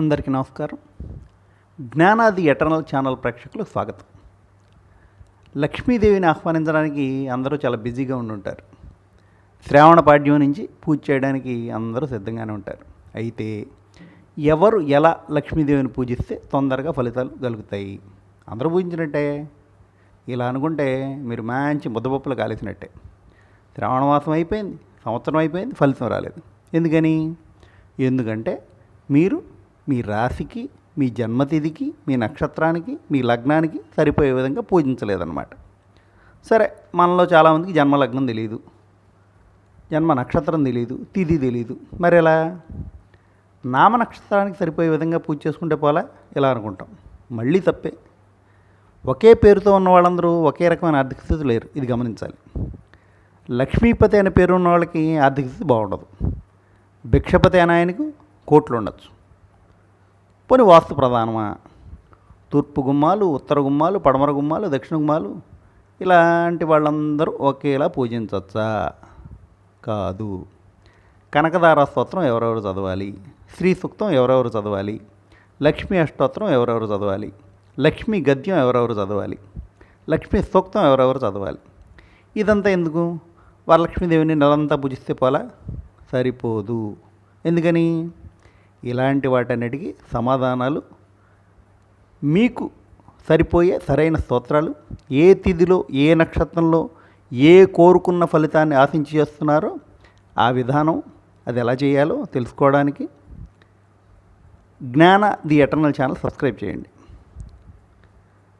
అందరికీ నమస్కారం. జ్ఞానాది eternal channel ప్రేక్షకులకు స్వాగతం. లక్ష్మీదేవిని ఆహ్వానించడానికి అందరూ చాలా బిజీగా ఉండుంటారు. శ్రావణ పాడ్యం నుంచి పూజ చేయడానికి అందరూ సిద్ధంగానే ఉంటారు. అయితే ఎవరు ఎలా లక్ష్మీదేవిని పూజిస్తే తొందరగా ఫలితాలు కలుగుతాయి? అందరూ పూజించినట్టే. ఇలా అనుకుంటే మీరు మంచి ముద్దపప్పులు కాలేసినట్టే. శ్రావణ మాసం అయిపోయింది, సంవత్సరం అయిపోయింది, ఫలితం రాలేదు. ఎందుకంటే మీరు మీ రాశికి, మీ జన్మతిథికి, మీ నక్షత్రానికి, మీ లగ్నానికి సరిపోయే విధంగా పూజించలేదన్నమాట. సరే, మనలో చాలామందికి జన్మ లగ్నం తెలియదు, జన్మ నక్షత్రం తెలియదు, తిథి తెలియదు. మరి ఎలా? నామ నక్షత్రానికి సరిపోయే విధంగా పూజ చేసుకుంటే పోలా ఇలా అనుకుంటాం. మళ్ళీ తప్పే. ఒకే పేరుతో ఉన్న వాళ్ళందరూ ఒకే రకమైన ఆర్థిక స్థితి లేరు, ఇది గమనించాలి. లక్ష్మీపతి అనే పేరు ఉన్న వాళ్ళకి ఆర్థిక స్థితి బాగుండదు. భిక్షపతి అనే ఆయనకు కోట్లు ఉండొచ్చు. పోనీ వాస్తు ప్రధానమా? తూర్పు గుమ్మాలు, ఉత్తర గుమ్మాలు, పడమర గుమ్మాలు, దక్షిణ గుమ్మాలు ఇలాంటి వాళ్ళందరూ ఒకేలా పూజించవచ్చా? కాదు. కనకదార స్తోత్రం ఎవరెవరు చదవాలి, శ్రీ సూక్తం ఎవరెవరు చదవాలి, లక్ష్మీ అష్టోత్తరం ఎవరెవరు చదవాలి, లక్ష్మీ గద్యం ఎవరెవరు చదవాలి, లక్ష్మీ సూక్తం ఎవరెవరు చదవాలి. ఇదంతా ఎందుకు? వరలక్ష్మీదేవిని నెలంతా పూజిస్తే పోలా? సరిపోదు. ఎందుకని? ఇలాంటి వాటన్నిటికీ సమాధానాలు, మీకు సరిపోయే సరైన స్తోత్రాలు, ఏ తిథిలో, ఏ నక్షత్రంలో, ఏ కోరుకున్న ఫలితాన్ని ఆశించి చేస్తున్నారో ఆ విధానం, అది ఎలా చేయాలో తెలుసుకోవడానికి జ్ఞాన ది ఎటర్నల్ ఛానల్ సబ్స్క్రైబ్ చేయండి.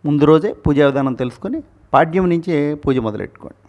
ముందు రోజే పూజా విధానం తెలుసుకొని పాడ్యం నుంచే పూజ మొదలెట్టుకోండి.